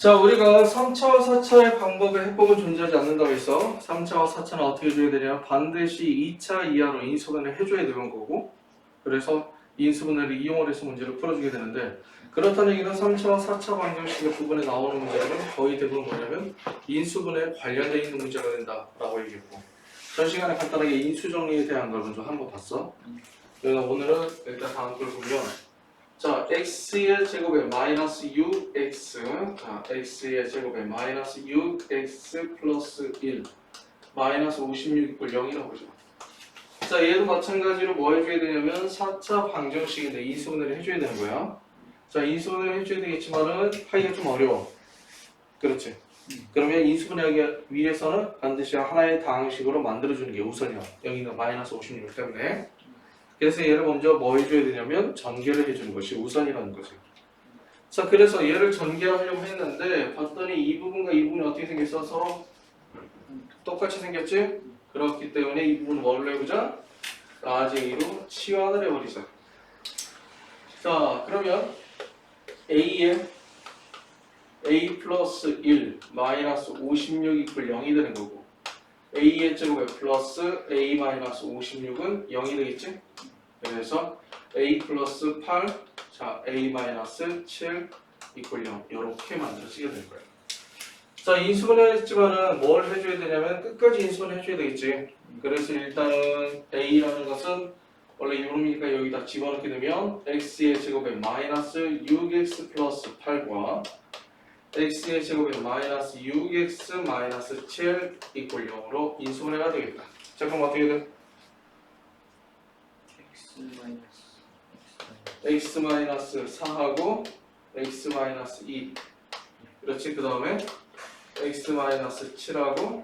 자, 우리가 3차와 4차의 방법의 해법은 존재하지 않는다고 해서 3차와 4차는 어떻게 해줘야 되냐? 반드시 2차 이하로 인수분해를 해줘야 되는 거고, 그래서 인수분해를 이용을 해서 문제를 풀어주게 되는데, 그렇다는 얘기는 3차와 4차 방정식의 부분에 나오는 문제들은 거의 대부분 뭐냐면 인수분해에 관련되어 있는 문제가 된다라고 얘기했고, 전 시간에 간단하게 인수 정리에 대한 걸 먼저 한번 봤어. 그래서 오늘은 일단 다음 걸 보면, 자, x의 제곱에 마이너스 6x, 자, x의 제곱에 마이너스 6x 플러스 1 마이너스 56 이꼴 0이라고 보죠. 자, 얘도 마찬가지로 뭐 해줘야 되냐면 4차 방정식인데 인수분해를 해줘야 되는 거야. 자, 인수분해를 해줘야 되겠지만은 하기가 좀 어려워. 그렇지? 그러면 인수분해하기 위해서는 반드시 하나의 다항식으로 만들어주는 게 우선이야. 여기는 마이너스 56 때문에. 그래서 얘를 먼저 뭐 해줘야 되냐면 전개를 해주는 것이 우선이라는 거지. 자, 그래서 얘를 전개하려고 했는데 봤더니 이 부분과 이 부분이 어떻게 생겼어? 서로 똑같이 생겼지? 그렇기 때문에 이 부분 뭘로 해보자? 라쟁이로 치환을 해버리자. 자, 그러면 a에 a 플러스 1 마이너스 56 이퀄 0이 되는 거고, a의 제곱에 플러스 a 마이너스 56은 0이 되겠지? 그래서 a 플러스 8, 자 a 마이너스 7 이퀄 0 이렇게 만들어지게 될 거예요. 자, 인수분해 했지만은 뭘 해줘야 되냐면 끝까지 인수분해 해줘야 되겠지. 그래서 일단은 a라는 것은 원래 이놈이니까 여기다 집어넣게 되면 x의 제곱에 마이너스 6x 플러스 8과 x의 제곱에 마이너스 6x 마이너스 7 이퀄 0으로 인수분해가 되겠다. 자, 그럼 어떻게 돼? x 마이너스 4하고 x 마이너스 2, 그렇지? 그 다음에 x 마이너스 7하고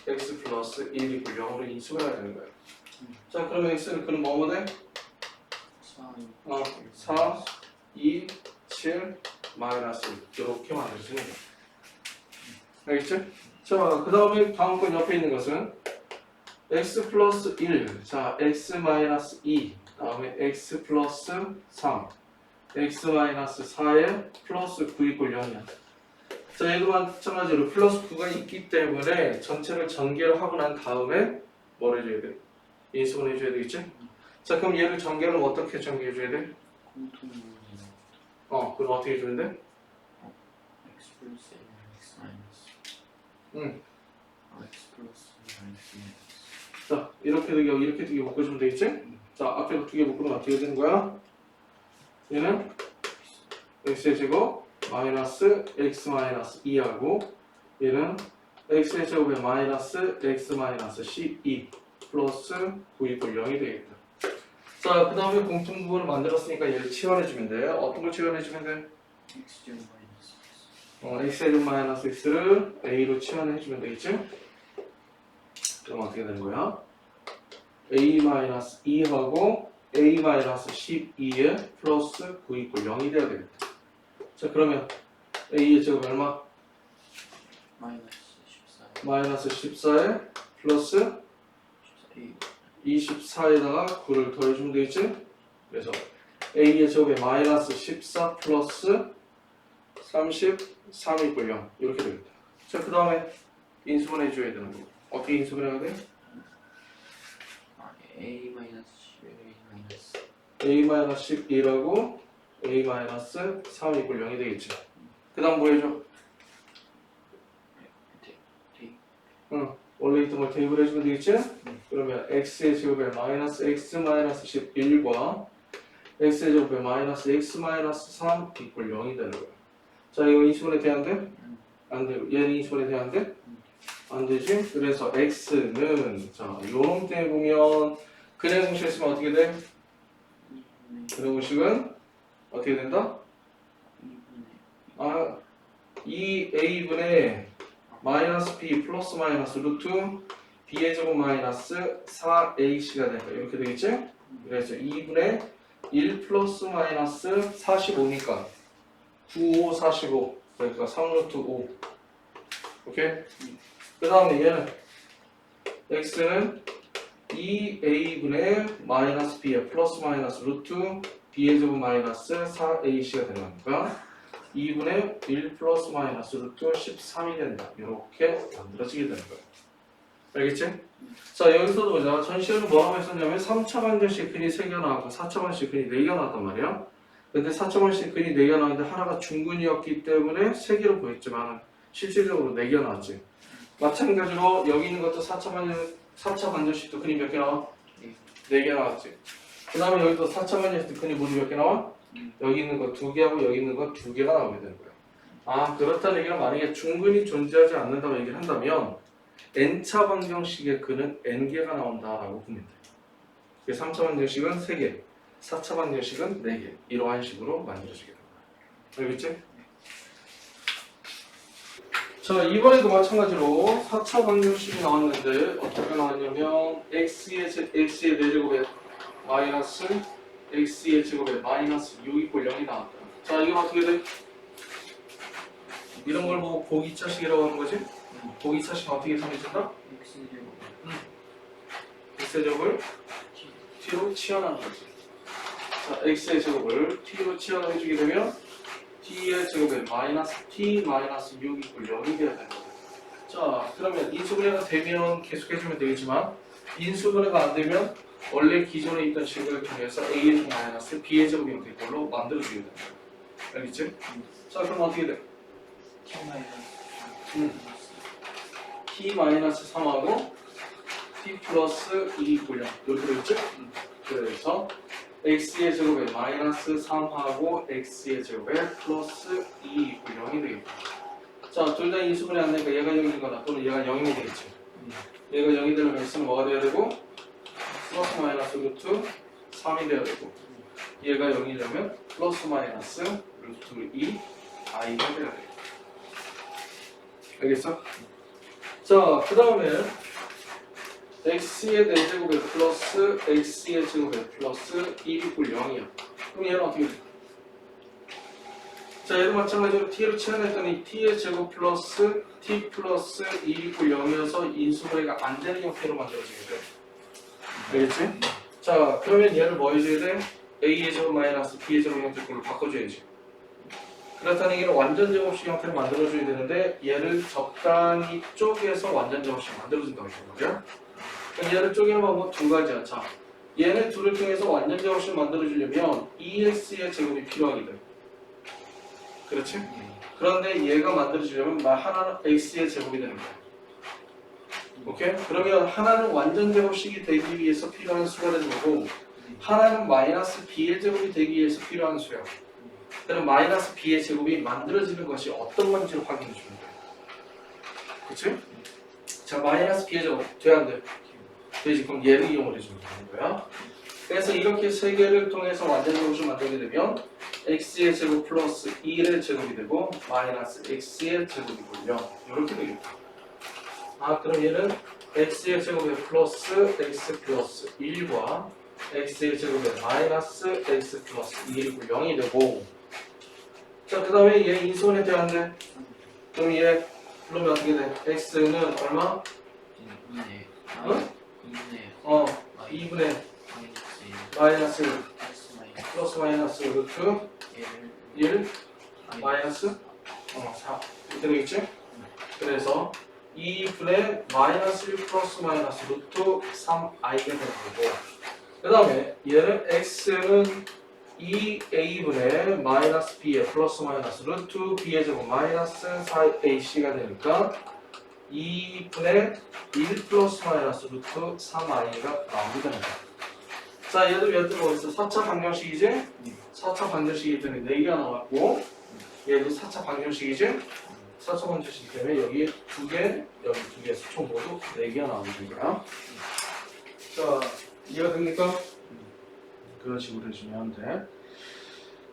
x 플러스 1 이퀄 0으로 인수분해가 되는 거야. 자, 그러면 x는 그럼 뭐뭐 돼? 4, 2, 7 마이너스 1 이렇게 만들어지는 거야. 알겠죠? 자, 그 다음에 다음 건 옆에 있는 것은 x 플러스 1, 자 x 마이너스 2, 다음에 x 플러스 3, x 마이너스 4에 플러스 9 이퀄 0이야. 자, 얘도 마찬가지로 플러스 9가 있기 때문에 전체를 전개를 하고 난 다음에 뭘 해줘야 돼? 인수분해 해줘야 되겠지? 자, 그럼 얘를 전개를 어떻게 전개해줘야 돼? 그럼 어떻게 해줘야 돼? x 플러스 1 x 마이너스 응. x 플러스 마이너스 자, 이렇게 두 개 묶어주면 되겠지? 자, 앞에 두 개 묶으면 어떻게 되는 거야? 얘는 x의 제곱 마이너스 x 마이너스 2하고 얘는 x의 제곱에 마이너스 x 마이너스 12 플러스 9 이퀄 0이 되겠다. 자, 그 다음에 공통 부분을 만들었으니까 얘를 치환해주면 돼. 어떤 걸 치환해주면 돼? x 제곱 마이너스 x의 제곱 마이너스 x를 a로 치환해주면 되겠지? 그럼 어떻게 되는 거야? a-2하고 a-12에 플러스 9 이퀄 0이 돼야 되겠다. 자, 그러면 a의 제곱 얼마? 마이너스 14에 플러스 24에다가 9를 더해주면 되겠지? 그래서 a의 제곱에 마이너스 14 플러스 33 이퀄 0 이렇게 되겠다. 자, 그 다음에 인수분해 해줘야 되는 거고, 어떻게 인수분해가 돼? a 마이너스 11 a 마이너스 11하고 a 마이너스 3 이퀄 0이 되겠지. 그 다음 뭐 해줘? 원래 있던 걸 대입을 해주면 되겠지? 그러면 x의 제곱에 마이너스 x 마이너스 11과 x의 제곱에 마이너스 x 마이너스 3 이퀄 0이 되는 거야. 자, 이거 인수분해 돼야 안 돼? 안 돼. 얘는 인수분해 돼야 안 돼? 안 되지? 그래서 x는 자, 요놈 때 보면 근의 공식을 쓰면 어떻게 돼? 근의 공식은 어떻게 된다? 2a분의 마이너스 b 플러스 마이너스 루트 b의 제곱 마이너스 4ac가 된다. 이렇게 되겠지? 그래서 2분의 1 플러스 마이너스 45니까 95, 45 그러니까 3루트 5. 오케이? 그 다음에 얘는 x는 2a분의 마이너스 b의 플러스 마이너스 루트 b의 제곱 마이너스 4ac가 되는 거니까 2분의 1 플러스 마이너스 루트 13이 된다. 이렇게 만들어지게 되는 거예요. 알겠지? 자, 여기서도 보자. 전시에는 뭐라고 했었냐면 3차 방정식 근이 3개 나왔고 4차 방정식 근이 4개 나왔단 말이야. 근데 4차 방정식 근이 4개 나왔는데 하나가 중근이었기 때문에 3개로 보였지만 실질적으로 4개가 나왔지. 마찬가지로 여기 있는 것도 4차 방정식도 근이 몇 개 나와? 4개 나왔지. 그 다음에 여기도 4차 방정식도 근이 모두 몇 개 나와? 여기 있는 거 2개하고 여기 있는 거 2개가 나오게 되는 거야. 아, 그렇다는 얘기는 만약에 중근이 존재하지 않는다고 얘기를 한다면 n차 방정식의 근은 n개가 나온다라고 보면 돼. 3차 방정식은 3개, 4차 방정식은 4개. 이러한 식으로 만들어지게 됩니다. 알겠지? 자, 이번에도 마찬가지로 4차 방정식이 나왔는데 어떻게 나왔냐면 x의 4제곱에 마이너스 x의 제곱에 마이너스 6 = 0이 나왔다. 자, 이건 어떻게 돼? 이런 걸 보고 고기차식이라고 하는 거지? 고기차식 어떻게 정해진다? x의 제곱을 t로 치환하는 거지. 자, x의 제곱을 t로 치환해주게 되면 t의 제곱에 마이너스 t 마이너스 6 = 0이 돼야 되는 거죠. 자, 그러면 인수분해가 되면 계속해주면 되겠지만 인수분해가 안 되면 원래 기존에 있던 식을 통해서 a의 제곱 마이너스 b의 제곱 형태의 걸로 만들어주게 됩니다. 알겠지? 자, 그럼 어떻게 돼? t 마이너스 3하고 t 플러스 2 = 0 이렇게 되겠지? 그래서 x의 제곱에 마이너스 3하고 x의 제곱에 플러스 2 = 0이 되겠다. 자, 둘 다 인수분해 안 되니까 얘가 0이거나 또는 얘가 0이면 되겠지. 얘가 0이 되려면 x는 뭐가 돼야 되고 플러스 마이너스 루트 3이 돼야 되고 얘가 0이려면 플러스 마이너스 루트 2 i가 돼야 되고. 알겠어? 자, 그 다음에 x의 4제곱에 플러스 x의 제곱에 플러스 2 = 0이야. 그럼 얘는 어떻게 돼? 자, 얘도 마찬가지로 t로 치환했더니 t의 제곱 플러스 t 플러스 2 = 0이어서 인수분해가 안 되는 형태로 만들어지게 돼. 알겠지? 자, 그러면 얘를 뭐 해줘야 돼? a의 제곱 마이너스 b의 제곱 형태로 바꿔줘야지. 그렇다는 얘기는 완전 제곱식 형태로 만들어줘야 되는데 얘를 적당히 쪼개서 완전 제곱식 만들어준다고 했단 말이야. 그럼 얘를 쪼개는 방법 두 가지야. 자, 얘네 둘을 통해서 완전 제곱식 만들어주려면 ex의 제곱이 필요하게 돼. 그렇지? 그런데 얘가 만들어지려면 하나는 x의 제곱이 되는 거야. 오케이? 그러면 하나는 완전 제곱식이 되기 위해서 필요한 수가 되는 거고 하나는 마이너스 b의 제곱이 되기 위해서 필요한 수야. 그럼 마이너스 b의 제곱이 만들어지는 것이 어떤 건지를 확인해 주면 돼. 그치? 자, 마이너스 b의 제곱 돼 안 돼? 되지. 그럼 얘를 이용을 해주면 되는 거야. 그래서 이렇게 세 개를 통해서 완전 제곱을 만들게 되면 x의 제곱 플러스 1의 제곱이 되고 마이너스 x의 제곱이 되고요. 이렇게 되겠다. 아, 그럼 얘는 x의 제곱에 플러스 x 플러스 1과 x의 제곱에 마이너스 x 플러스 2 = 0이 되고 자, 그 다음에 얘 인수분해 돼야 안 돼? 그럼 얘 그러면 어떻게 돼? x는 얼마? 2분의 마이너스 플러스 마이너스 루트 1 마이너스 4 이렇게 되겠지? 그래서 2분의 마이너스 1 플러스 마이너스 루트 3i가 되는 거고 그 다음에 얘는 x는 2a분의 마이너스 b의 플러스 마이너스 루트 b의 제곱 마이너스 4ac가 되니까 2분의 1 플러스 마이너스 루트 3i가 나오게 됩니다. 자, 얘도 얘도 뭐 있어? 4차 방정식이지? 4차 방정식이 때문에 4개가 나왔고 얘도 4차 방정식이지? 4차 방정식이기 때문에 여기 2개, 여기 2개에서 총 모두 4개가 나오게 된 거야. 자, 이해가 됩니까? 그런 식으로 해주면 돼.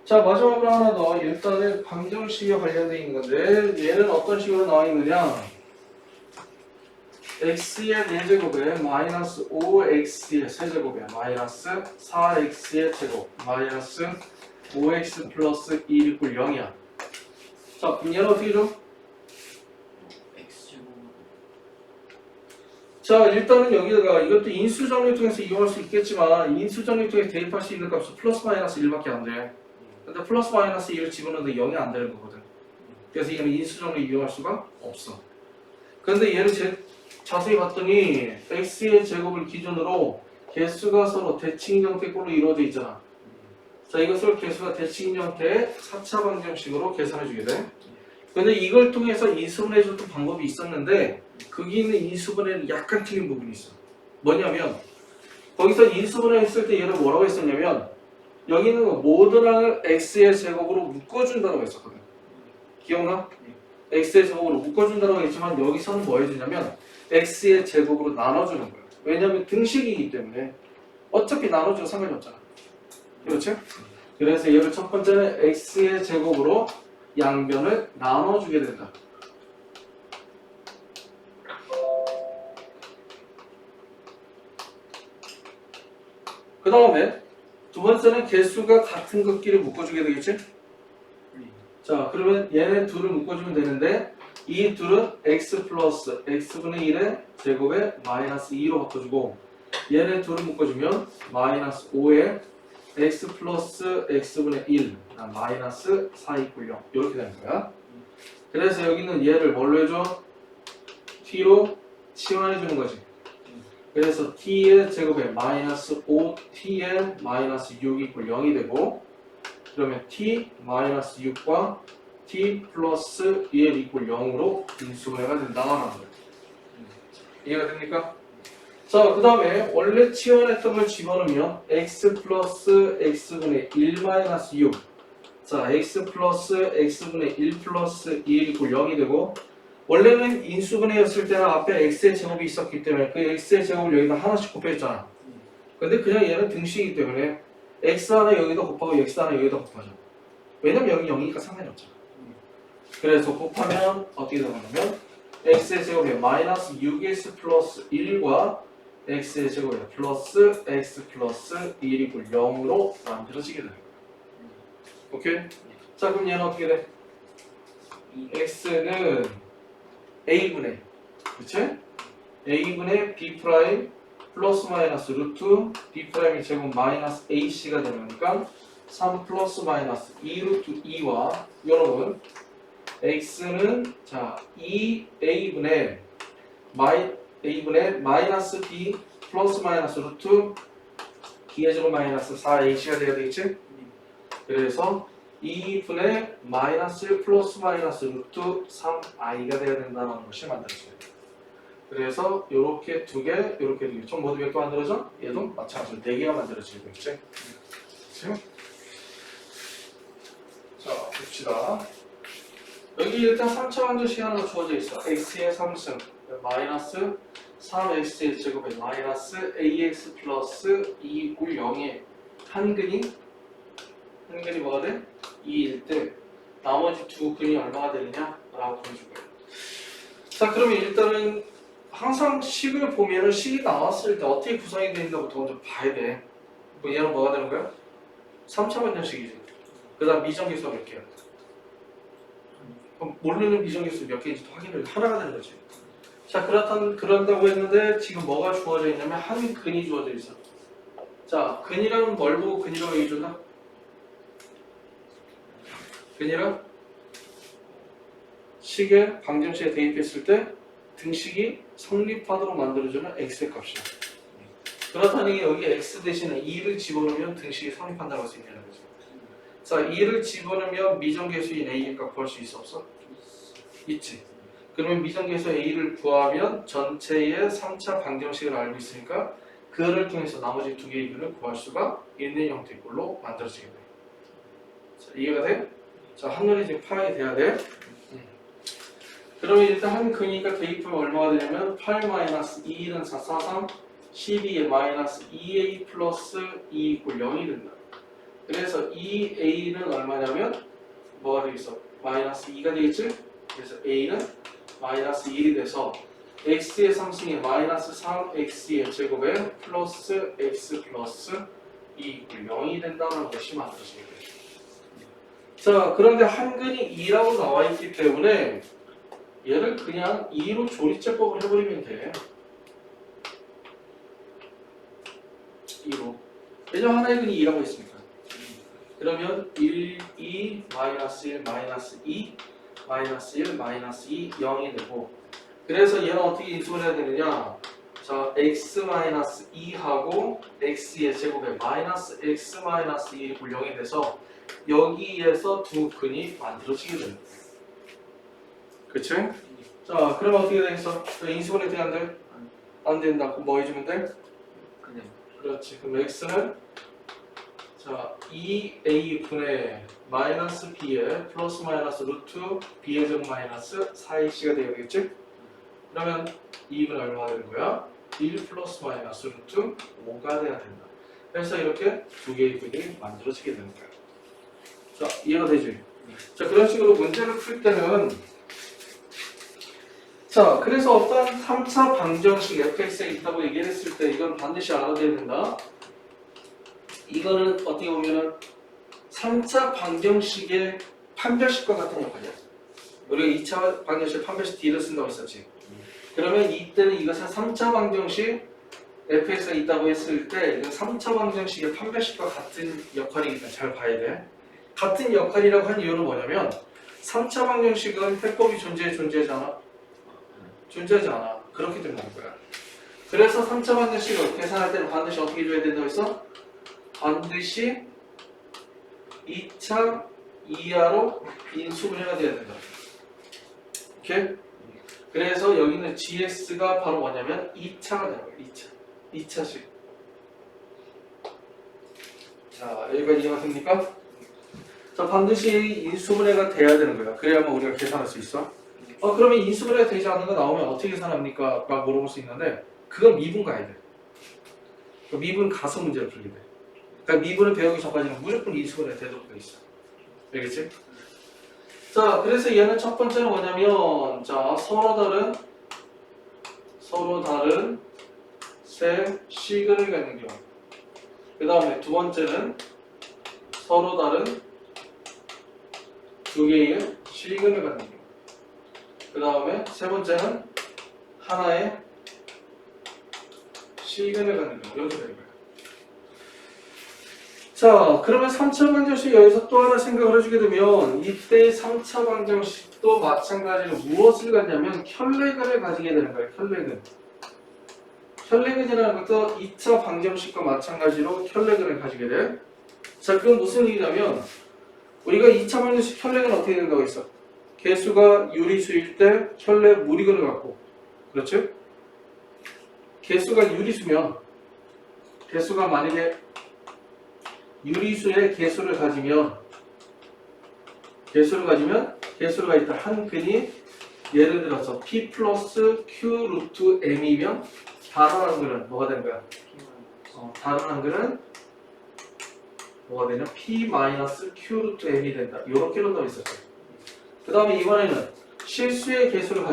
자, 마지막으로 하나 더. 일단은 방정식에 관련되어 있는 건데 얘는 어떤 식으로 나와 있느냐? x의 4제곱에 마이너스 5x의 세제곱에 마이너스 4x의 제곱 마이너스 5x 플러스 2 = 0이야. 자, 그럼 얘는 어떻게 줘? 자, 일단은 여기다가 이것도 인수정리 통해서 이용할 수 있겠지만 인수정리 통해서 대입할 수 있는 값은 플러스 마이너스 1밖에 안 돼. 근데 플러스 마이너스 2를 집어넣어도 0이 안 되는 거거든. 그래서 얘는 인수정을 이용할 수가 없어. 그런데 얘를 자세히 봤더니 x의 제곱을 기준으로 개수가 서로 대칭 형태꼴로 이루어져 있잖아. 자, 이것을 개수가 대칭 형태의 4차 방정식으로 계산해 주게 돼. 근데 이걸 통해서 인수분해 줬던 방법이 있었는데 거기 있는 인수분해는 약간 틀린 부분이 있어. 뭐냐면 거기서 인수분해 했을 때 얘를 뭐라고 했었냐면 여기 있는 거 모든 항을 x의 제곱으로 묶어준다고 했었거든. 기억나? x의 제곱으로 묶어준다고 했지만 여기서는 뭐 해주냐면 x의 제곱으로 나눠주는 거야. 왜냐면 등식이기 때문에 어차피 나눠줘도 상관이 없잖아. 그렇지? 그래서 얘를 첫 번째는 x의 제곱으로 양변을 나눠주게 된다. 그 다음에 두 번째는 개수가 같은 것끼리 묶어주게 되겠지? 자, 그러면 얘네 둘을 묶어주면 되는데 이 둘은 x 플러스 x분의 1의 제곱에 마이너스 2로 바꿔주고 얘네 둘을 묶어주면 마이너스 5에 x 플러스 x분의 1 마이너스 4 이퀄 0 이렇게 되는 거야. 그래서 여기는 얘를 뭘로 해줘? t로 치환해 주는 거지. 그래서 t의 제곱에 마이너스 5t의 마이너스 6 이퀄 0이 되고 그러면 t 마이너스 6과 t 플러스 1 이퀄 0으로 인수분해가 된다는 거예요. 이해가 됩니까? 자, 그 다음에 원래 치환했던 걸 집어넣으면 x 플러스 x분의 1 마이너스 6 자, x 플러스 x분의 1 플러스 2 이퀄 0이 되고 원래는 인수분해였을 때는 앞에 x의 제곱이 있었기 때문에 그 x의 제곱을 여기다 하나씩 곱해줬잖아. 근데 그냥 얘는 등식이기 때문에 x 하나 여기다 곱하고 x 하나 여기다 곱하죠. 왜냐면 여기 0이니까 상관이 없잖아. 그래서 곱하면 어떻게 되냐면 x의 제곱에 마이너스 6x 플러스 1과 x의 제곱에 플러스 x 플러스 1 이퀄 0으로 만들어지게 돼요. 오케이? 자, 그럼 얘는 어떻게 돼? x는 a분의 그치? a분의 b 프라임 플러스 마이너스 루트 b 프라임의 제곱 마이너스 ac가 되니까 3 플러스 마이너스 2 루트 2와 여러분 x는 자 2a분의 마이너스 b 플러스 마이너스 루트 b의 제곱 마이너스 4ac가 돼야 되겠지? 그래서 2분의 마이너스 1 플러스 마이너스 루트 3i가 돼야 된다는 것이 만들어져요. 그래서 이렇게 두 개, 이렇게 두 개. 총 모두 몇 개 만들어져? 얘도 마찬가지로 4개가 만들어지고 있지. 그렇죠? 자, 봅시다. 여기 일단 3차 방정식 하나가 주어져 있어. x의 3승 마이너스 3x의 제곱에 마이너스 ax 플러스 2 굴 0의 한근이 뭐가 돼? 2일 때 나머지 두 근이 얼마가 되느냐? 라고 보여줄 거예요. 자, 그러면 일단은 항상 식을 보면은 식이 나왔을 때 어떻게 구성이 되는가부터 먼저 봐야 돼. 얘는 뭐가 되는 거야? 3차 방정식이지. 그 다음 미정계수가 몇 개야? 그럼 모르는 미정계수 몇 개인지 확인을 하나가 되는 거지. 자, 그런다고 했는데 지금 뭐가 주어져 있냐면 한 근이 주어져 있어. 자, 근이라는 뭘 보고 근이라고 얘기해줬나? 근이랑 식에 방정식에 대입했을 때 등식이 성립하도록 만들어주는 x의 값이야. 그렇다니 여기 x 대신에 2를 집어넣으면 등식이 성립한다고 할 수 있냐는 거죠. 자, 2를 집어넣으면 미정계수인 a의 값 구할 수 있어 없어? 있지. 그러면 미정계수 a를 구하면 전체의 3차 방정식을 알고 있으니까 그를 통해서 나머지 두 개의 근을 구할 수가 있는 형태의 꼴로 만들어지게 돼. 자, 이해가 돼? 자, 한눈에 지금 파악이 돼야 돼. 그러면 일단 한 근이니까 대입하면 얼마가 되냐면 8-2는 4, 4, 3, 12에 마이너스 2a 플러스 2 이퀄 0이 된다. 그래서 2a는 얼마냐면 뭐가 되겠어? 마이너스 2가 되겠지? 그래서 a는 마이너스 1이 돼서 x의 3승에 마이너스 3x의 제곱에 플러스 x 플러스 2 이퀄 0이 된다는 것이 만들어지게 돼요. 자, 그런데 한근이 2라고 나와 있기 때문에 얘를 그냥 2로 조리제법을 해버리면 돼. 2로. 왜냐면 하나의 근이 2라고 했으니까. 그러면 1, 2, 마이너스 1, 마이너스 2, 마이너스 1, 마이너스 2, 0이 되고 그래서 얘는 어떻게 인수분해가 되느냐 자, x-2하고 x의 제곱에 마이너스 x 마이너스 1이 0이 돼서 여기에서 두 근이 만들어지게 됩니다. 그치? 자, 그러면 어떻게 되겠어? 인수분해 어떻게 안 돼? 안 된다. 그럼 뭐 해주면 돼? 그냥 그렇지. 그럼 x는 자 2a분의 마이너스 b에 플러스 마이너스 루트 b의 제곱 마이너스 4ac가 되겠지? 그러면 2분의 얼마가 되는 거야? 1 플러스 마이너스 루트 5가 돼야 된다. 그래서 이렇게 두 개의 근이 만들어지게 되는 거야. 자, 이해가 되지? 자, 그런 식으로 문제를 풀 때는 자, 그래서 어떤 3차 방정식 fx에 있다고 얘기를 했을 때 이건 반드시 알아야 된다. 이거는 어떻게 보면은 3차 방정식의 판별식과 같은 역할이야. 우리가 2차 방정식 판별식 D를 쓴다고 했었지. 그러면 이때는 이것은 3차 방정식 fx가 있다고 했을 때 이건 3차 방정식의 판별식과 같은 역할이니까 잘 봐야 돼. 같은 역할이라고 한 이유는 뭐냐면 3차 방정식은 해법이 존재하지 않아? 존재하지 않아. 그렇게 된다는 거야. 그래서 3차 방정식을 계산할 때는 반드시 어떻게 줘야 된다고 했어? 반드시 2차 이하로 인수분해가 돼야 된다. 오케이? 그래서 여기는 GS가 바로 뭐냐면 2차가 되는 거야. 2차식. 자, 여기까지 이해가 됩니까? 자, 반드시 인수분해가 돼야 되는 거야. 그래야만 우리가 계산할 수 있어. 그러면 인수분해가 되지 않는 거 나오면 어떻게 계산합니까? 막 물어볼 수 있는데 그건 미분 가야 돼. 미분 가서 문제를 풀게 돼. 그러니까 미분을 배우기 전까지는 무조건 인수분해 되도록 돼 있어. 알겠지? 자, 그래서 얘는 첫 번째는 뭐냐면 자, 서로 다른 세 시근을 갖는 경우. 그 다음에 두 번째는 서로 다른 두 개의 시근을 갖는 경우. 그 다음에 세 번째는 하나의 시근을 갖는 경우. 이렇게 되는 거예요. 자, 그러면 3차 방정식 여기서 또 하나 생각을 해주게 되면 이때 3차 방정식도 마찬가지로 무엇을 갖냐면 혈례근을 가지게 되는 거예요. 혈례근이라는 것도 2차 방정식과 마찬가지로 혈례근을 가지게 돼. 자, 그건 무슨 얘기냐면 우리가 2차 방정식 혈례근 어떻게 된다고 했어? 개수가 유리수일 때 혈례 무리근을 갖고, 그렇죠? 개수가 유리수면 개수가 만약에 유리수의 개수를 가지면 개수가 있다 한 근이 예를 들어서 p 플러스 q 루트 m이면 다른 한글은 뭐가 되는 거야? 다른 한글은 뭐가 되냐? p 마이너스 q 루트 m이 된다. 이렇게 논다고 있었죠. 그 다음에 이번에는 실수의 개수를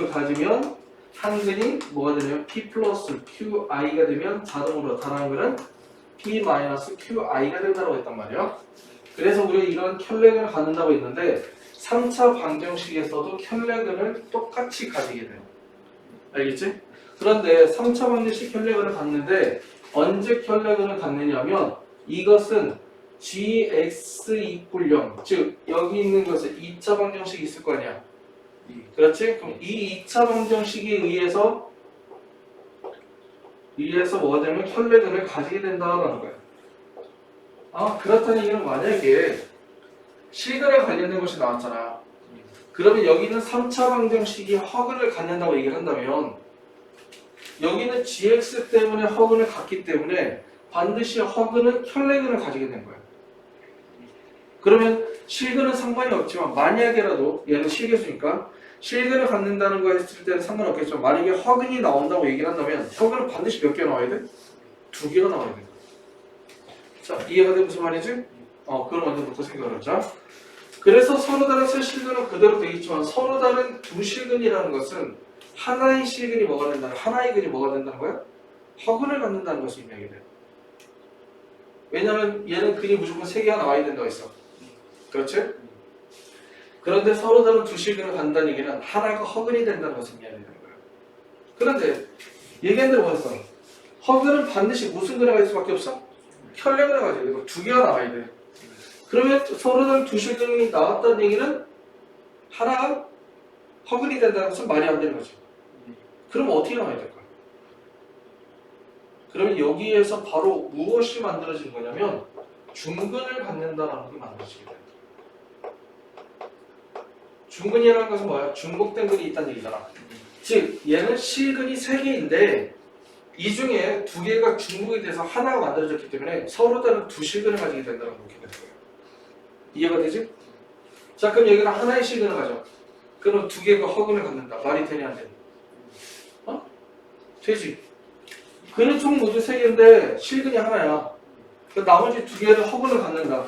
가지면 한근이 뭐가 되냐면 p 플러스 qi가 되면 자동으로 다른 한글은 p 마이너스 qi가 된다고 했단 말이야. 그래서 우리가 이런 혈례근을 갖는다고 했는데 3차 방정식에서도 혈례근을 똑같이 가지게 돼요. 알겠지? 그런데 3차 방정식 혈례근을 갖는데 언제 혈례근을 갖느냐면 이것은 gx equal 0, 즉 여기 있는 것은 2차 방정식이 있을 거 아니야. 그렇지? 그럼 이 2차 방정식에 의해서 뭐가 되면 혈례근을 가지게 된다라는 거야. 그렇다는 얘기는 만약에 실근에 관련된 것이 나왔잖아. 그러면 여기는 3차 방정식이 허근을 갖는다고 얘기를 한다면 여기는 gx 때문에 허근을 갖기 때문에 반드시 허근은 혈례근을 가지게 된 거야. 그러면 실근은 상관이 없지만 만약에라도 얘는 실개수니까 실근을 갖는다는 거 했을 때는 상관없겠지만 만약에 허근이 나온다고 얘기를 한다면 허근은 반드시 몇 개 나와야 돼? 2개가 나와야 돼. 자, 이해가 돼? 무슨 말이지? 그걸 먼저부터 생각을 하자. 그래서 서로 다른 세 실근은 그대로 되겠지만 서로 다른 두 실근이라는 것은 하나의 실근이 뭐가 된다는 하나의 근이 뭐가 된다는 거야? 허근을 갖는다는 것을 의미하게 돼요. 왜냐면 얘는 근이 무조건 3개가 나와야 된다고 했어. 그렇지? 그런데 서로 다른 두 실근을 갖는다는 얘기는 하나가 허근이 된다는 것을 의미하게 되는 거야. 그런데 얘기한 대로 봤어. 허근은 반드시 무슨 근을 가질 수밖에 없어? 혈랭을 가져야 돼. 두 개가 나와야 돼. 그러면 서로 다른 두 실근이 나왔다는 얘기는 하나가 허근이 된다는 것은 말이 안 되는 거죠. 그럼 어떻게 나와야 될까요? 그러면 여기에서 바로 무엇이 만들어진 거냐면 중근을 갖는다라는 게 만들어지게 돼요. 중근이라는 것은 뭐야? 중복된 근이 있다는 얘기잖아. 즉 얘는 실근이 3개인데 이 중에 2개가 중복이 돼서 하나가 만들어졌기 때문에 서로 다른 두 실근을 가지게 된다는 걸 보게 되는 거예요. 이해가 되지? 자 그럼 여기는 하나의 실근을 가져. 그럼 2개가 허근을 갖는다. 말이 되냐 안 되냐? 어? 되지. 근은 총 모두 3개인데 실근이 하나야. 그 나머지 2개를 허근을 갖는다.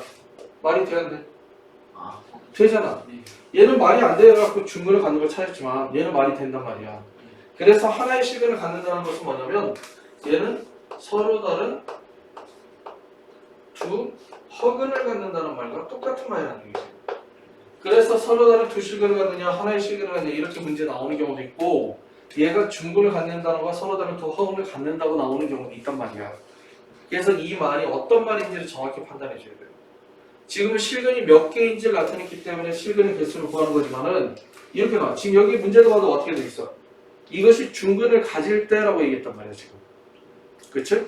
말이 돼야 안 돼? 아, 되잖아. 얘는 말이 안 돼갖고 중근을 갖는 걸 찾았지만 얘는 말이 된단 말이야. 그래서 하나의 실근을 갖는다는 것은 뭐냐면 얘는 서로 다른 두 허근을 갖는다는 말과 똑같은 말이라는 얘기죠. 그래서 서로 다른 두 실근을 갖느냐 하나의 실근을 갖느냐 이렇게 문제 나오는 경우도 있고 얘가 중근을 갖는다는 것과 서로 다른 두 허근을 갖는다고 나오는 경우도 있단 말이야. 그래서 이 말이 어떤 말인지를 정확히 판단해 줘야 돼요. 지금 실근이 몇 개인지를 나타냈기 때문에 실근의 개수를 구하는 거지만은 이렇게 나와. 지금 여기 문제도 봐도 어떻게 돼 있어? 이것이 중근을 가질 때라고 얘기했단 말이야 지금. 그치?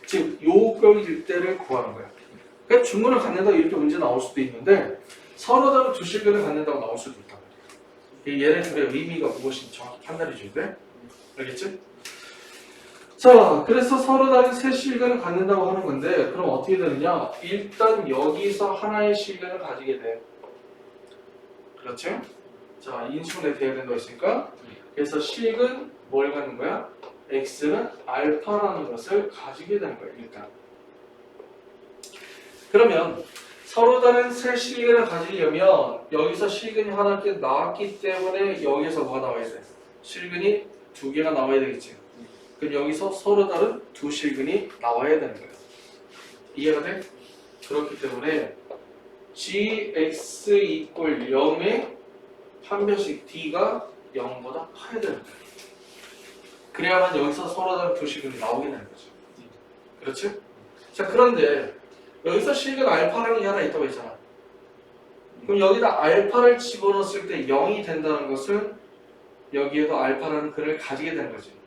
지금 요격일 때를 구하는 거야. 그러니까 중근을 갖는다고 이렇게 문제 나올 수도 있는데 서로 다른 두 실근을 갖는다고 나올 수도 있단 말이야. 얘네들의 의미가 무엇인지 정확히 판단해 줘야 돼. 알겠지? 자, 그래서 서로 다른 세 실근을 갖는다고 하는 건데 그럼 어떻게 되느냐? 일단 여기서 하나의 실근을 가지게 돼. 그렇죠? 자, 인수분해 돼야 된다고 했으니까 그래서 실근 뭘 갖는 거야? x는 알파라는 것을 가지게 되는 거야, 일단. 그러면 서로 다른 세 실근을 가지려면 여기서 실근이 하나 나왔기 때문에 여기서 뭐가 나와야 돼? 실근이 2개가 나와야 되겠지. 그럼 여기서 서로 다른 두 실근이 나와야 되는 거예요. 이해가 돼? 그렇기 때문에 gx equal 0의 판별식 d가 0보다 커야 되는 거예요. 그래야만 여기서 서로 다른 두 실근이 나오게 되는 거죠. 그렇지? 자, 그런데 여기서 실근 알파라는 게 하나 있다고 했잖아. 그럼 여기다 알파를 집어넣었을 때 0이 된다는 것은 여기에도 알파라는 근을 가지게 되는 거지.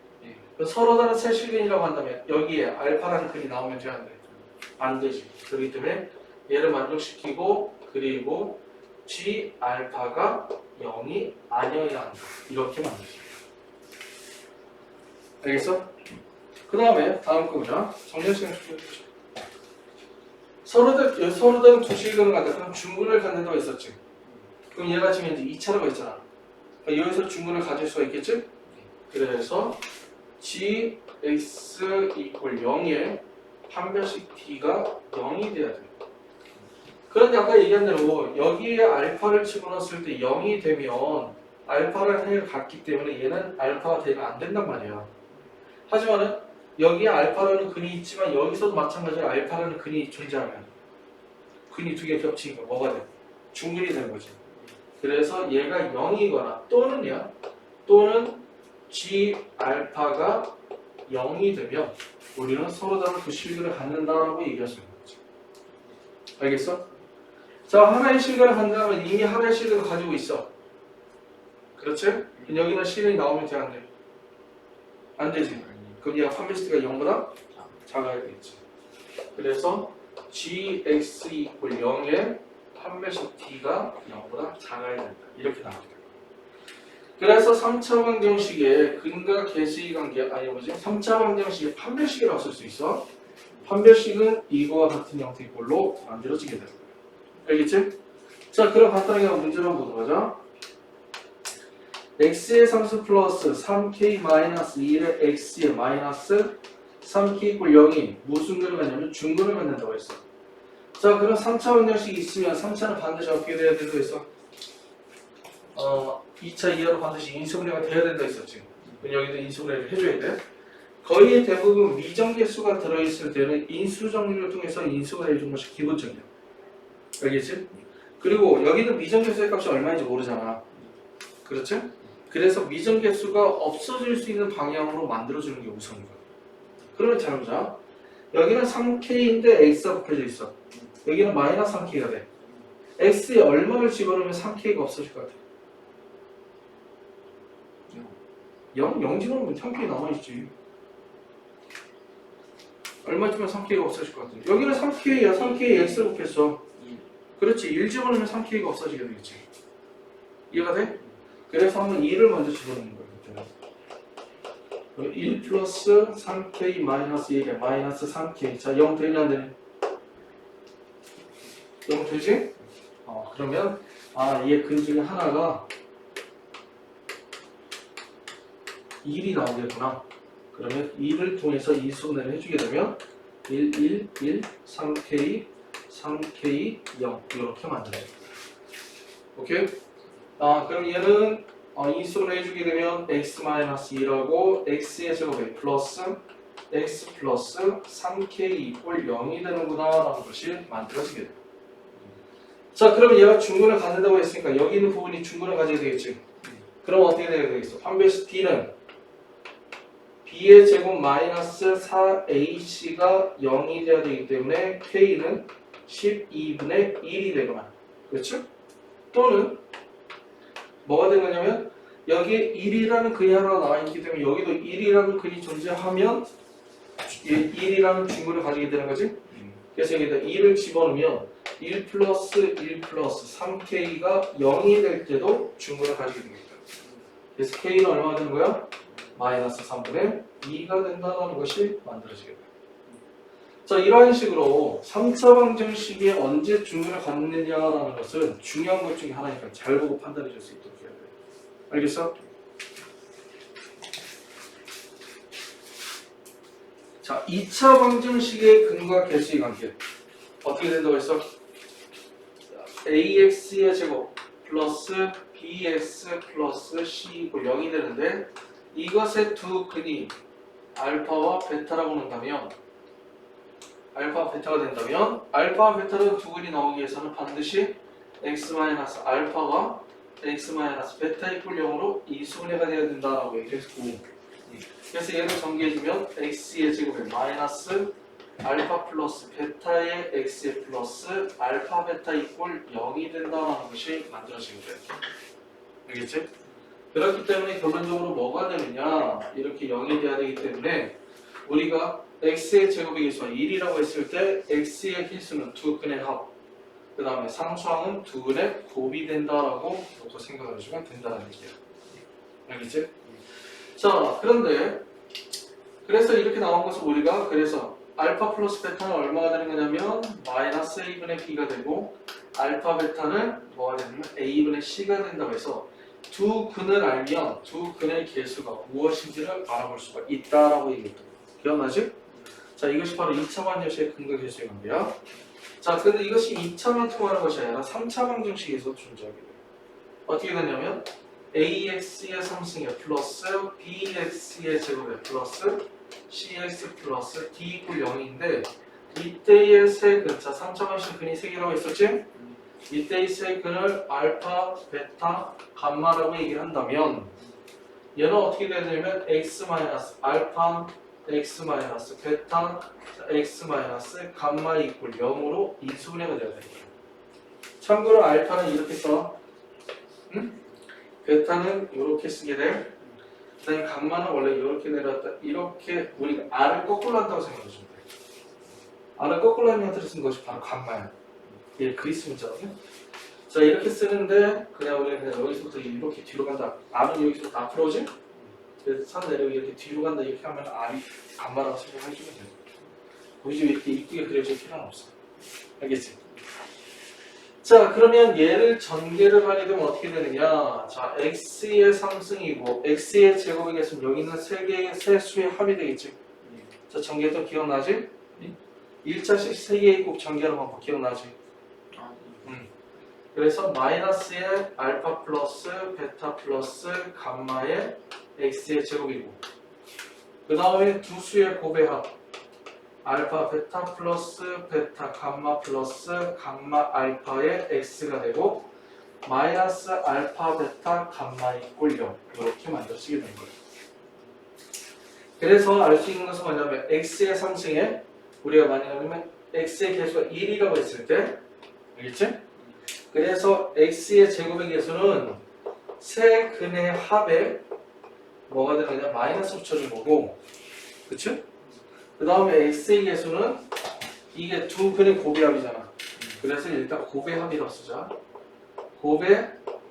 서로 다른 세 실근이라고 한다면 여기에 알파라는 근이 나오면 돼야 안 돼? 안 되지. 그렇기 때문에 얘를 만족시키고 그리고 g 알파가 0이 아니어야 한다. 이렇게 만들어요. 알겠어? 그 다음에 다음 거 보자. 정렬 시간 좀 해보자. 서로 다른 두 실근을 갖다 그럼 중근을 갖는다고 했었지. 그럼 얘가 지금 이제 2차라고 했잖아. 그러니까 여기서 중근을 가질 수가 있겠지? 그래서 gx equal 0에 판별식 t가 0이 돼야 돼. 그런데 아까 얘기한 대로 여기에 알파를 집어넣었을 때 0이 되면 알파라는 해를 갖기 때문에 얘는 알파가 대가 안 된단 말이야. 하지만은 여기에 알파라는 근이 있지만 여기서도 마찬가지로 알파라는 근이 존재하면 근이 2개 겹치니까 뭐가 돼? 중근이 되는 거지. 그래서 얘가 0이거나 또는 g 알파가 0이 되면 우리는 서로 다른 두 실근을 갖는다라고 얘기할 수 있는 거죠. 알겠어? 자, 하나의 실근을 갖는다면 이미 하나의 실근을 가지고 있어. 그렇지? 여기는 실근이 나오면 돼, 안 돼? 안 되지. 그럼 얘가 판별식가 0보다 작아야 되겠지. 그래서 gx equal 0에 판별식 t가 0보다 작아야 된다. 이렇게 나오게 돼요. 그래서 3차 방정식의 근과 개수의 관계, 3차 방정식의 판별식이라고 쓸 수 있어. 판별식은 이거와 같은 형태의 걸로 만들어지게 되는 거예요. 알겠지? 자, 그럼 간단하게 문제를 한번 보도록 하자. x의 상수 플러스 3k-2의 x의 마이너스 3k equal 0이 무슨 근을 갖냐면 중근을 갖는다고 했어. 자, 그럼 3차 방정식이 있으면 3차는 반드시 어떻게 돼야 된다고 했어? 2차 이하로 반드시 인수분해가 돼야 된다 했었지. 그럼 여기도 인수분해를 해줘야 돼. 거의 대부분 미정계수가 들어있을 때는 인수정리를 통해서 인수분해 해주는 것이 기본적이야. 알겠지? 그리고 여기는 미정계수의 값이 얼마인지 모르잖아. 그렇지? 그래서 미정계수가 없어질 수 있는 방향으로 만들어주는 게 우선인 거야. 그러면 잘 보자. 여기는 3K인데 X가 곱해져 있어. 여기는 마이너스 3K가 돼. X에 얼마를 집어넣으면 3K가 없어질 것 같아? 0 집어넣으면 3K 남아있지. 얼마 주면 3K가 없어질 것 같아? 여기는 3K야. 3K X 곱했어. 그렇지. 1 집어넣으면 3K가 없어지게 되겠지. 이해가 돼? 그래서 한번 2를 먼저 집어넣는 거야. 1 플러스 3K 마이너스 1에 마이너스 3K. 자, 0 되니 안 되니? 0 되지? 그러면 얘 근 중에 하나가 1이 나오겠구나. 그러면 2를 통해서 인수분해를 해주게 되면 1, 1, 1, 3K, 3K, 0 이렇게 만들어요. 오케이? 그럼 얘는 인수분해 해주게 되면 x-2라고 x의 제곱에 플러스 x 플러스 3k 이꼴 0이 되는구나 라는 것이 만들어지게 돼요. 자, 그러면 얘가 중근을 갖는다고 했으니까 여기 있는 부분이 중근을 가져야 되겠지. 그럼 어떻게 돼야 되겠어? 판별식 d는 b의 제곱 마이너스 4ac가 0이 돼야 되기 때문에 k는 12분의 1이 되거나, 그렇죠? 또는 뭐가 된 거냐면 여기에 1이라는 근이 하나 나와있기 때문에 여기도 1이라는 근이 존재하면 1이라는 중근을 가지게 되는 거지. 그래서 여기다 2를 집어넣으면 1 플러스 1 플러스 3k가 0이 될 때도 중근을 가지게 됩니다. 그래서 k는 얼마가 되는 거야? 마이너스 3분의 2가 된다는 것이 만들어지게 돼요. 자, 이러한 식으로 3차 방정식이 언제 중근을 갖느냐라는 것은 중요한 것 중에 하나니까 잘 보고 판단해 줄 수 있도록 해야 돼요. 알겠어? 자, 2차 방정식의 근과 개수의 관계 어떻게 된다고 했어? AX의 제곱 플러스 BX 플러스 C 이꼴 0이 되는데 이것의 두 근이 알파와 베타라고 한다면 알파와 베타가 된다면 알파와 베타로 두 근이 나오기 위해서는 반드시 x-알파가 x-베타 이꼴 0으로 이수분해가 되어야 된다라고 얘기했고, 그래서 얘를 전개해주면 x의 제곱에 마이너스 알파 플러스 베타의 x의 플러스 알파 베타 이꼴 0이 된다는 것이 만들어지게 돼요. 알겠지? 그렇기 때문에 결론적으로 뭐가 되느냐, 이렇게 0이 돼야 되기 때문에 우리가 x의 제곱의 개수가 1이라고 했을 때 x의 개수는 두 근의 합, 그 다음에 상수항은 두 근의 곱이 된다라고 놓고 생각을 해주면 된다는 얘기예요. 알겠지? 자, 그런데 그래서 이렇게 나온 것을 우리가 그래서 알파 플러스 베타는 얼마가 되는 거냐면 마이너스 a분의 b가 되고 알파 베타는 뭐가 되냐면 a분의 c가 된다고 해서 두 근을 알면 두 근의 개수가 무엇인지를 알아볼 수가 있다라고 얘기했던 거예요. 기억나지? 자, 이것이 바로 2차 방정식의 근과 개수의 관계야. 자, 근데 이것이 2차만 통하는 것이 아니라 3차 방정식에서 존재하게 돼요. 어떻게 되냐면 ax의 3승에 플러스 bx의 제곱에 플러스 cx 플러스 d 이꼴 0인데 이때의 세 근, 자 3차 방정식 근이 3개라고 했었지? 이때의 세 근을 알파, 베타, 감마라고 얘기를 한다면 얘는 어떻게 되냐면 x 마이너스 알파, x 마이너스 베타, x 마이너스 감마 이꼴 0으로 인수분해가 되어야 되는 거예요. 참고로 알파는 이렇게 써. 응? 베타는 이렇게 쓰게 돼. 그 다음에 감마는 원래 이렇게 내려왔다. 이렇게 우리가 r을 거꾸로 한다고 생각해 주면 돼. r을 거꾸로 하는 형태로 쓴 것이 바로 감마야. 이게 그리스 문자거든요. 자, 이렇게 쓰는데 그냥 우리가 그냥 여기서부터 이렇게 뒤로 간다. r은 여기서부터 앞으로 오지? 그래서 산 내려오기 이렇게 뒤로 간다. 이렇게 하면 r이 감마라고 설명해 주면 돼. 굳이 이렇게 이쁘게 그려줄 필요는 없어. 알겠지? 자, 그러면 얘를 전개를 하게 되면 어떻게 되느냐? 자, x의 3승이고 x의 제곱의 개수는 여기 있는 세 개의 세 수의 합이 되겠지. 자, 전개도 기억나지? 1차식 세 개의 곱 전개하는 방법 기억나지? 그래서 마이너스의 알파 플러스 베타 플러스 감마의 x의 제곱이고 그 다음에 두 수의 곱의 합 알파 베타 플러스 베타 감마 플러스 감마 알파의 x가 되고 마이너스 알파 베타 감마 이꼴 0 이렇게 만들어지게 된 거예요. 그래서 알 수 있는 것은 뭐냐면 x의 3승에 우리가 만약에 x의 개수가 1이라고 했을 때, 알겠지? 그래서 x의 제곱의 개수는 세 근의 합에 뭐가 되느냐? 마이너스 붙여준 거고, 그치? 그 다음에 x의 개수는 이게 두 근의 곱의 합이잖아. 그래서 일단 곱의 합이라고 쓰자. 곱의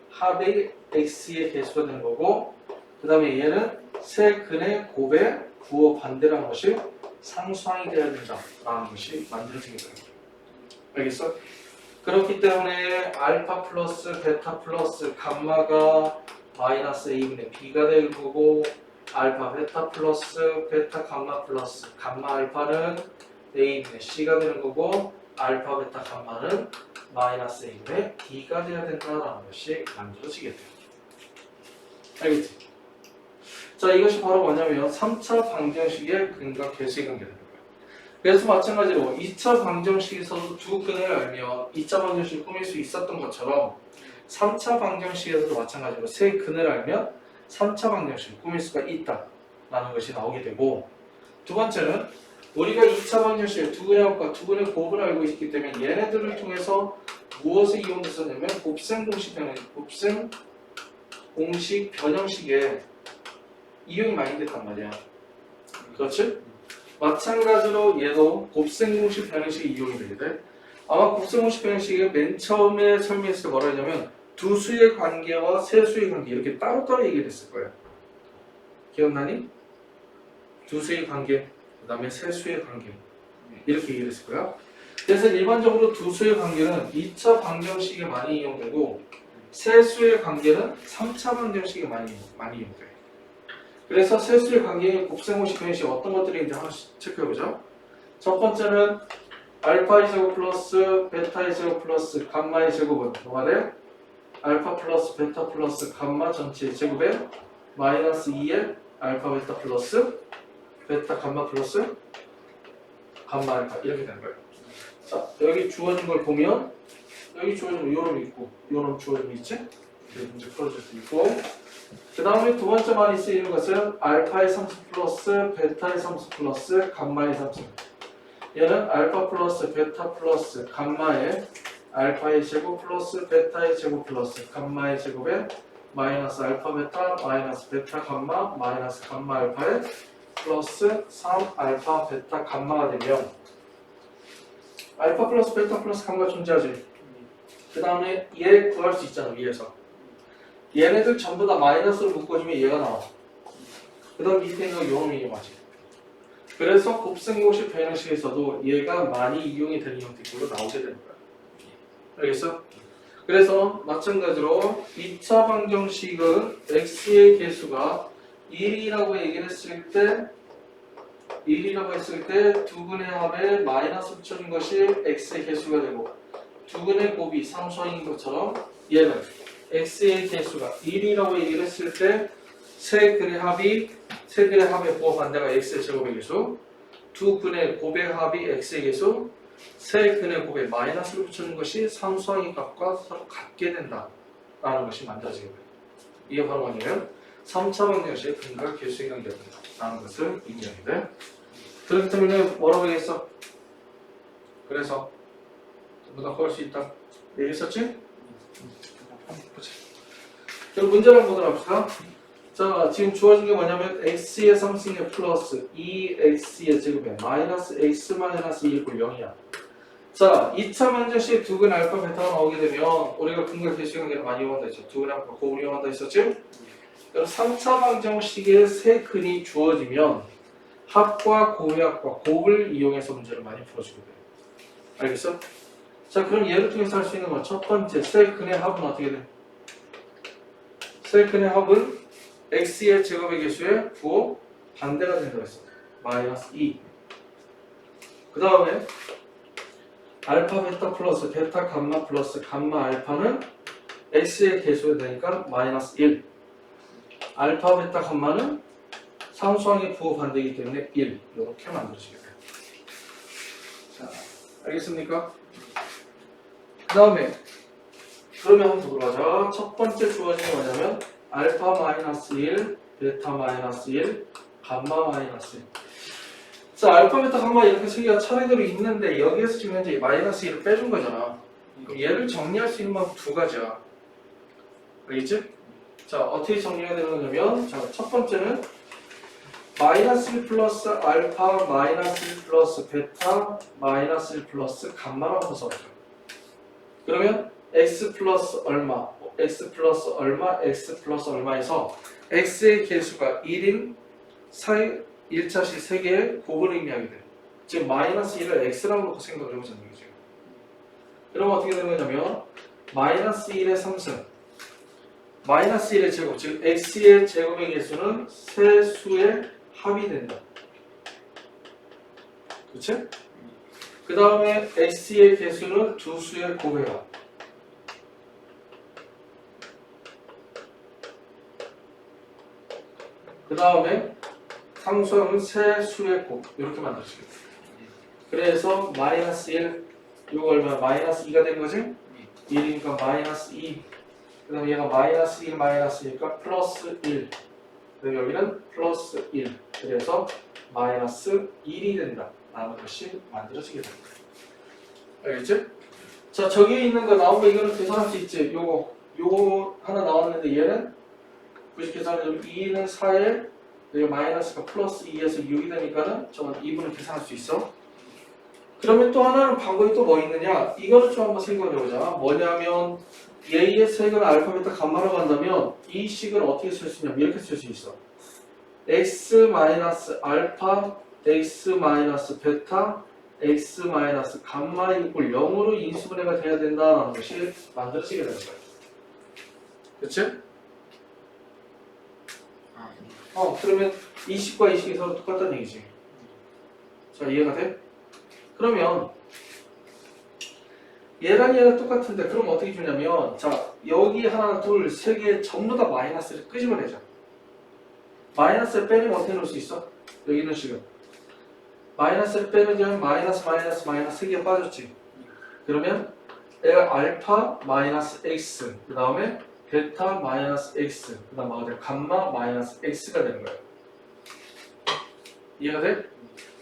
합이 x의 개수가 되는 거고, 그 다음에 얘는 세 근의 곱의 부호 반대라는 것이 상수항이 되어야 된다라는 것이 만들어지게 돼요. 알겠어? 그렇기 때문에 알파 플러스 베타 플러스 감마가 마이너스 a분의 b가 될 거고, 알파 베타 플러스 베타 감마 플러스 감마 알파는 a분의 c가 되는 거고, 알파 베타 감마는 마이너스 a분의 b가 되어야 된다라는 것이 만들어지게 돼요. 알겠지? 자, 이것이 바로 뭐냐면 3차 방정식의 근과 개수의 관계가 되는 거예요. 그래서 마찬가지로 2차 방정식에서도 두 근을 알면 2차 방정식을 꾸밀 수 있었던 것처럼 3차 방정식에서도 마찬가지로 세 근을 알면 3차 방정식을 꾸밀 수가 있다라는 것이 나오게 되고, 두 번째는 우리가 2차 방정식의 두 근의 합과 두 근의 곱을 알고 있기 때문에 얘네들을 통해서 무엇을 이용했었냐면 곱셈 공식 변형식에 이용이 많이 됐단 말이야. 그렇지? 마찬가지로 얘도 곱셈 공식 변형식이 이용이 되게 돼. 아마 곱셈 공식 변형식이 맨 처음에 설명했을 때 뭐라 하냐면 두 수의 관계와 세 수의 관계 이렇게 따로따로 얘기했을 거야. 기억나니? 두 수의 관계, 그 다음에 세 수의 관계 이렇게 얘기했을 거야. 그래서 일반적으로 두 수의 관계는 2차 방정식에 많이 이용되고 세 수의 관계는 3차 방정식에 많이 이용돼. 그래서 세 수의 관계의 곱셈 공식 변형식 어떤 것들이 있는지 하나씩 체크해보죠. 첫 번째는 알파의 제곱 플러스 베타의 제곱 플러스 감마의 제곱은 뭐가 돼? 알파 플러스 베타 플러스 감마 전체의 제곱에 마이너스 2의 알파 베타 플러스 베타 감마 플러스 감마 알파 이렇게 되는 거예요. 자, 여기 주어진 걸 보면 여기 주어진 거 요놈이 있고 요놈 주어진 거 있지? 문제 풀어줄 수 있고, 그 다음에 두 번째 많이 쓰이는 것은 알파의 상수 플러스 베타의 상수 플러스 감마의 상수. 얘는 알파 플러스 베타 플러스 감마의 알파의 제곱 플러스 베타의 제곱 플러스 감마의 제곱에 마이너스 알파 베타 마이너스 베타 감마 마이너스 감마 알파의 플러스 3 알파 베타 감마가 되면 알파 플러스 베타 플러스 감마가 존재하지. 그 다음에 얘 구할 수 있잖아 위에서. 얘네들 전부 다 마이너스로 묶어주면 얘가 나와. 그 다음 밑에 있는 거 요놈이 이용하지. 그래서 곱셈공식 변형식에서도 얘가 많이 이용이 되는 형태로 나오게 되는 거야. 알겠어? 그래서 마찬가지로 2차 방정식은 x의 개수가 1이라고 얘기를 했을 때 두 근의 합에 마이너스 붙여준 것이 x의 개수가 되고, 두 근의 곱이 상수항인 것처럼 얘는 x의 개수가 1이라고 얘기를 했을 때 세 근의 합의 부호 반대가 x의 제곱의 개수, 두 근의 곱의 합이 x의 개수, 세 근의 곱에 마이너스를 붙여준 것이 상수항의 값과 서로 같게 된다라는 것이 만들어지게 돼요. 이게 바로 뭐냐면 3차 방정식의 근과 개수의 관계가 된다라는 것을 의미하게 돼. 그렇기 때문에 뭐라고 얘기했어? 그래서 전부 다 구할 수 있다 얘기했었지? 보자. 그럼 문제를 한번 보도록 합시다. 자, 지금 주어진 게 뭐냐면 x의 상승의 플러스 2x의 제곱에 마이너스 x 마이너스 2 이퀄 0이야. 자, 2차 방정식 두 근 알파 베타가 나오게 되면 우리가 근과 개수의 관계를 많이 이용한다 했죠. 두 근 알파 곱을 이용한다 했었지? 그럼 3차 방정식의 세 근이 주어지면 합과 곱의 합과 곱을 이용해서 문제를 많이 풀어주게 돼요. 알겠어? 자, 그럼 얘를 통해서 할 수 있는 건 첫 번째 세 근의 합은 어떻게 돼? 세 근의 합은 x의 제곱의 개수의 부호 반대가 된다고 했어. 마이너스 2. 그 다음에 알파 베타 플러스 베타 감마 플러스 감마 알파는 x의 개수가 되니까 마이너스 1. 알파 베타 감마는 상수항의 부호 반대이기 때문에 1. 이렇게 만들어지게 돼요. 자, 알겠습니까? 그 다음에 그러면 한번 돌아가자. 첫 번째 주어진 게 뭐냐면 알파 마이너스 1, 베타 마이너스 1, 감마 마이너스 1. 자, 알파, 베타, 감마 이렇게 세 개가 차례대로 있는데 여기에서 지금 현재 마이너스 1을 빼준 거잖아. 그럼 얘를 정리할 수 있는 방법 두 가지야. 알겠지? 자, 어떻게 정리가 되는 거냐면, 자, 첫 번째는 마이너스 1 플러스 알파 마이너스 1 플러스 베타 마이너스 1 플러스 감마라고 써보죠. 그러면 x 플러스 얼마, x 플러스 얼마, x 플러스 얼마에서 x의 개수가 1인 1차식 3개의 곱을 의미하게 돼. 즉 마이너스 1을 x라고 놓고 생각을 해보자는 얘기죠. 그럼 어떻게 되는 거냐면 마이너스 1의 3승 마이너스 1의 제곱, 즉 x의 제곱의 개수는 세 수의 합이 된다. 그치? 그 다음에 x의 개수는 두 수의 곱해요. 그 다음에 상수함은 세 수의 곱 이렇게 만들어지겠다. 그래서 마이너스 1 이거 얼마? 마이너스 2가 되는 거지? 1이니까 마이너스 2 그 다음에 얘가 마이너스 1 마이너스 1이니까 플러스 1 그리고 여기는 플러스 1 그래서 마이너스 1이 된다 라는 것이 만들어지게 됩니다. 알겠지? 자 저기에 있는 거 나오면 이거는 계산할 수 있지. 요거 하나 나왔는데 얘는 90 계산하면 2는 4에 여기 마이너스가 플러스 2에서 6이 되니까는 저건 2분을 계산할 수 있어. 그러면 또 하나는 방법이 또 뭐 있느냐? 이거를 좀 한번 생각해보자. 뭐냐면 A의 색은 알파, 베타, 감마라고 한다면 이 식을 어떻게 쓸 수 있냐면 이렇게 쓸 수 있어. x 마이너스 알파, x 마이너스 베타, x 마이너스 감마 이꼴 0으로 인수분해가 돼야 된다는 것이 만들어지게 되는 거야. 그치? 그러면 이 식과 이 식이 서로 똑같다는 얘기지. 자, 이해가 돼? 그러면 얘랑 얘가 똑같은데 그럼 어떻게 주냐면 자, 여기 하나, 둘, 세 개 전부 다 마이너스를 끄집어내자. 마이너스를 빼면 어떻게 놓을 수 있어? 여기 있는 식은 마이너스를 빼면 마이너스 마이너스 마이너스 세 개가 빠졌지. 그러면 얘가 알파 마이너스 x 그 다음에 베타 마이너스 x 그 다음 뭐가 돼? 감마 마이너스 x가 되는 거예요. 이해가 돼?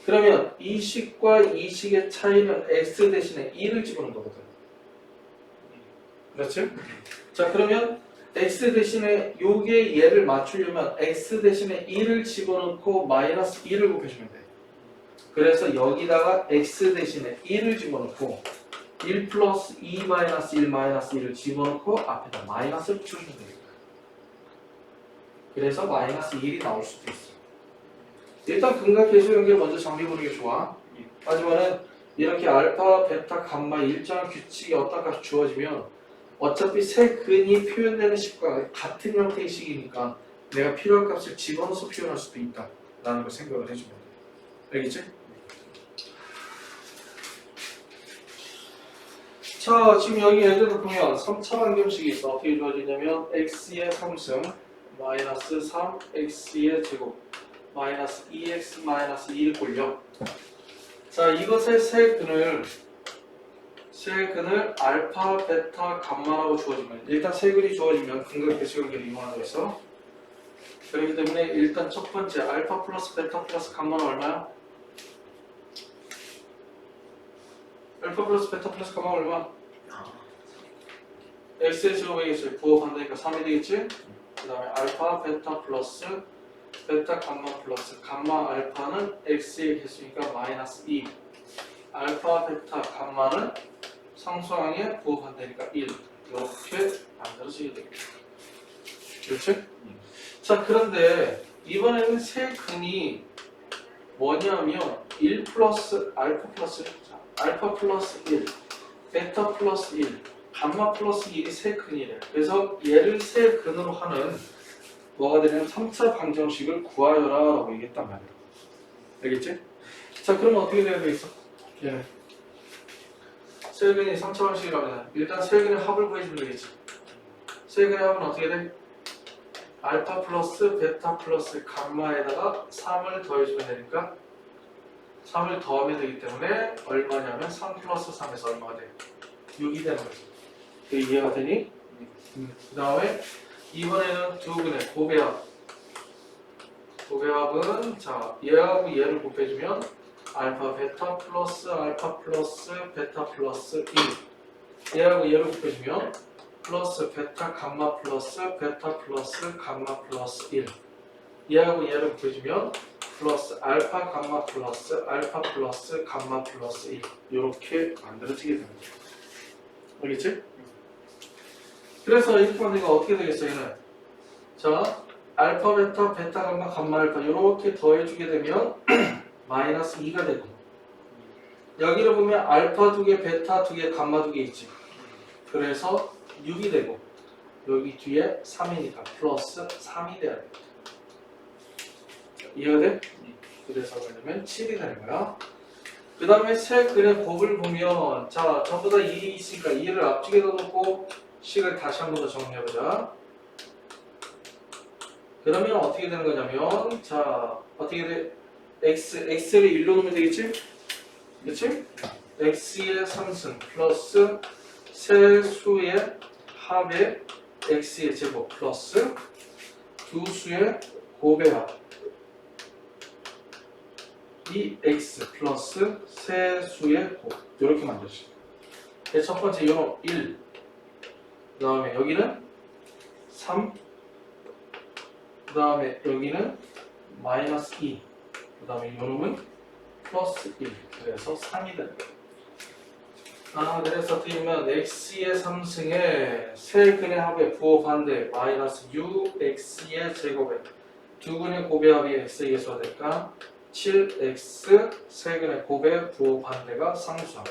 그러면 이 식과 이 식의 차이는 x 대신에 2를 집어넣는 거거든. 그렇지? 자 그러면 x 대신에 요게 얘를 맞추려면 x 대신에 2를 집어넣고 마이너스 2를 곱해주면 돼. 그래서 여기다가 x 대신에 1을 집어넣고 1 플러스 2 마이너스 1 마이너스 1을 집어넣고 앞에다 마이너스를 붙여주면 됩니다. 그래서 마이너스 1이 나올 수도 있어. 일단 근각계수 연결 먼저 정리해보는 게 좋아. 하지만은 이렇게 알파, 베타, 감마 일정한 규칙이 어떤 값이 주어지면 어차피 세 근이 표현되는 식과 같은 형태의 식이니까 내가 필요한 값을 집어넣어서 표현할 수도 있다 라는 걸 생각을 해주면 돼. 알겠지? 자 지금 여기 예를 들어 보면 3차 방정식이 있어. 어떻게 주어지냐면 x의 3승 마이너스 3x의 제곱 마이너스 2x 마이너스 2를 꼴려. 자 이것의 세 근을 알파, 베타, 감마라고 주어지면 일단 세 근이 주어지면 근각계수 연결을 이용하고 있어. 그렇기 때문에 일단 첫 번째 알파 플러스 베타 플러스 감마는 얼마야? 알파 플러스 베타 플러스 감마 얼마? x의 제곱의 개수에 부호한다니까 3이 되겠지? 그 다음에 알파 베타 플러스 베타 감마 플러스 감마 알파는 x의 개수니까 마이너스 2 알파 베타 감마는 상수항에 부호한다니까 1 이렇게 만들어지게 되겠다. 그렇지? 자 그런데 이번에는 세 근이 뭐냐면 1 플러스 알파 플러스 알파 플러스 1 베타 플러스 1 감마 플러스 1이 세 근이래. 그래서 얘를 세 근으로 하는 뭐가 되냐면 3차 방정식을 구하여라 라고 얘기했단 말이야. 알겠지? 자 그러면 어떻게 되어 있어? 얘는 세 근이 3차 방식이라고 하면 일단 세 근의 합을 구해주면 되겠지. 세 근의 합은 어떻게 돼? 알파 플러스 베타 플러스 감마에다가 3을 더해주면 되니까 3을 더하면 되기 때문에 얼마냐면 3 플러스 3에서 얼마가 돼? 6이 되는 거지. 그게 이해가 되니? 그 다음에 이번에는 두 근의 곱의 합. 곱의 합은 자 얘하고 얘를 곱해주면 알파 베타 플러스 알파 플러스 베타 플러스 1 얘하고 얘를 곱해주면 플러스 베타 감마 플러스 베타 플러스 감마 플러스 1 얘하고 얘를 곱해주면 플러스 알파 감마 플러스 알파 플러스 감마 플러스 1 이렇게 만들어지게 됩니다. 알겠지? 그래서 이렇게 만드니까 어떻게 되겠어요? 얘는 자 알파 베타 베타 감마 감마 알파 이렇게 더해주게 되면 마이너스 2가 되고 여기를 보면 알파 2개 베타 2개 감마 2개 있지. 그래서 6이 되고 여기 뒤에 3이니까 플러스 3이 돼야 돼. 이해가 돼? 그래서 뭐냐면 7이 되는 거야. 그 다음에 세 근의 곱을 보면 자 전부 다 2이 있으니까 2를 앞쪽에다 놓고 식을 다시 한 번 더 정리해보자. 그러면 어떻게 되는 거냐면 자 어떻게 돼? x를 1로 놓으면 되겠지? 그치? x의 3승 플러스 세 수의 합의 x의 제곱 플러스 두 수의 곱의 합 이 x 플러스 세 수의 곱 이렇게 만들어집니다. 첫 번째 요놈 1 그 다음에 여기는 3 그 다음에 여기는 마이너스 2 그 다음에 요놈은 플러스 1 그래서 3이 되는 거예요. 그래서 어떻게 보면 x의 3승에 세 근의 합의 부호 반대 마이너스 6x의 제곱에 두 근의 곱의 합이 x의 개수가 될까? 7x 세 근의 곱의 부호 반대가 상수함.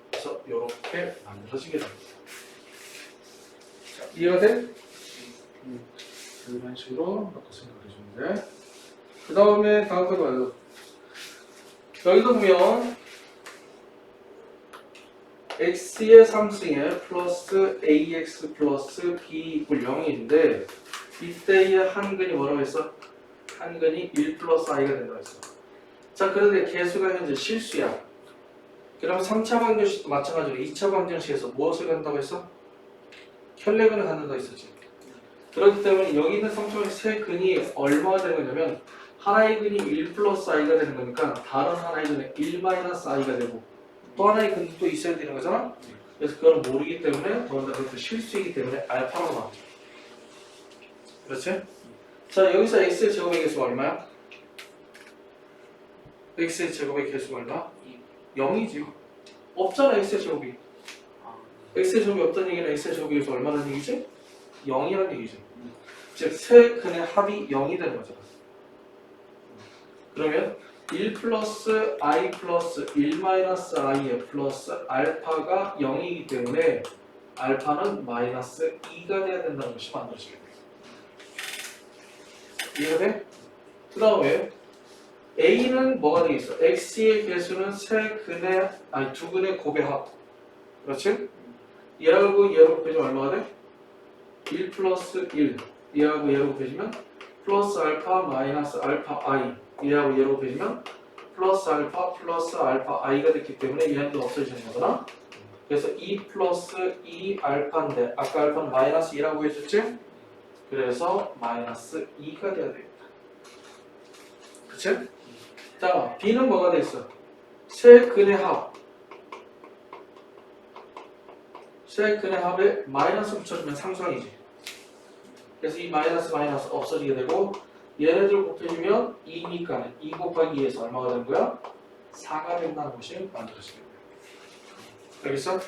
그래서 이렇게 만들어지게 됩니다. 자, 이해가 돼? 이런 식으로 넣고 생각해 주면 돼. 그 다음에 다음 거 봐요. 여기도 보면 x의 3승에 플러스 ax 플러스 b 이퀄 0인데 이때의 한 근이 뭐라고 했어? 한 근이 1 플러스 i가 된다고 했어. 자 그런데 개수가 현재 실수야. 그럼 3차 방정식도 마찬가지로 2차 방정식에서 무엇을 갖는다고 했어? 혈례근을 갖는다고 했었지. 그렇기 때문에 여기 있는 3차 방정식 세 근이 얼마가 되는 거냐면 하나의 근이 1 플러스 i가 되는 거니까 다른 하나의 근은 1 마이너스 i가 되고 또 하나의 근도 또 있어야 되는 거잖아. 그래서 그걸 모르기 때문에 더군다나 그것도 실수이기 때문에 알파로 나오죠. 그렇지? 자 여기서 x의 제곱의 개수가 얼마야? x의 제곱의 개수가 얼마? 0이지. 없잖아 x의 제곱이. x의 제곱이 없다는 얘기는 x의 제곱의 개수가 얼마라는 얘기지? 0이라는 얘기지. 즉 세 근의 합이 0이 되는 거잖아. 그러면 1 플러스 i 플러스 1 마이너스 i의 플러스 알파가 0이기 때문에 알파는 마이너스 2가 돼야 된다는 것이 만들어지게 돼요. 이해가 돼? 그 다음에 a는 뭐가 되겠어? x의 개수는 두 근의 곱의 합. 그렇지? 얘하고 얘하고 곱해주면 얼마가 돼? 1 플러스 1 얘하고 얘하고 곱해주면 플러스 알파 마이너스 알파 i 얘하고 얘로 곱해주면 플러스 알파 i가 됐기 때문에 얘는 없어지는 거구나. 그래서 2 플러스 2 알파인데 아까 알파는 마이너스 2라고 해줬지? 그래서 마이너스 2가 돼야 되겠다. 그치? 자 b는 뭐가 돼 있어? 세 근의 합. 세 근의 합에 마이너스 붙여주면 상수항이지. 그래서 이 마이너스 없어지게 되고 얘네들 곱해주면 2니까 2 곱하기 2에서 얼마가 되는 거야? 4가 된다는 것이 만들어지게 돼요. 알겠어?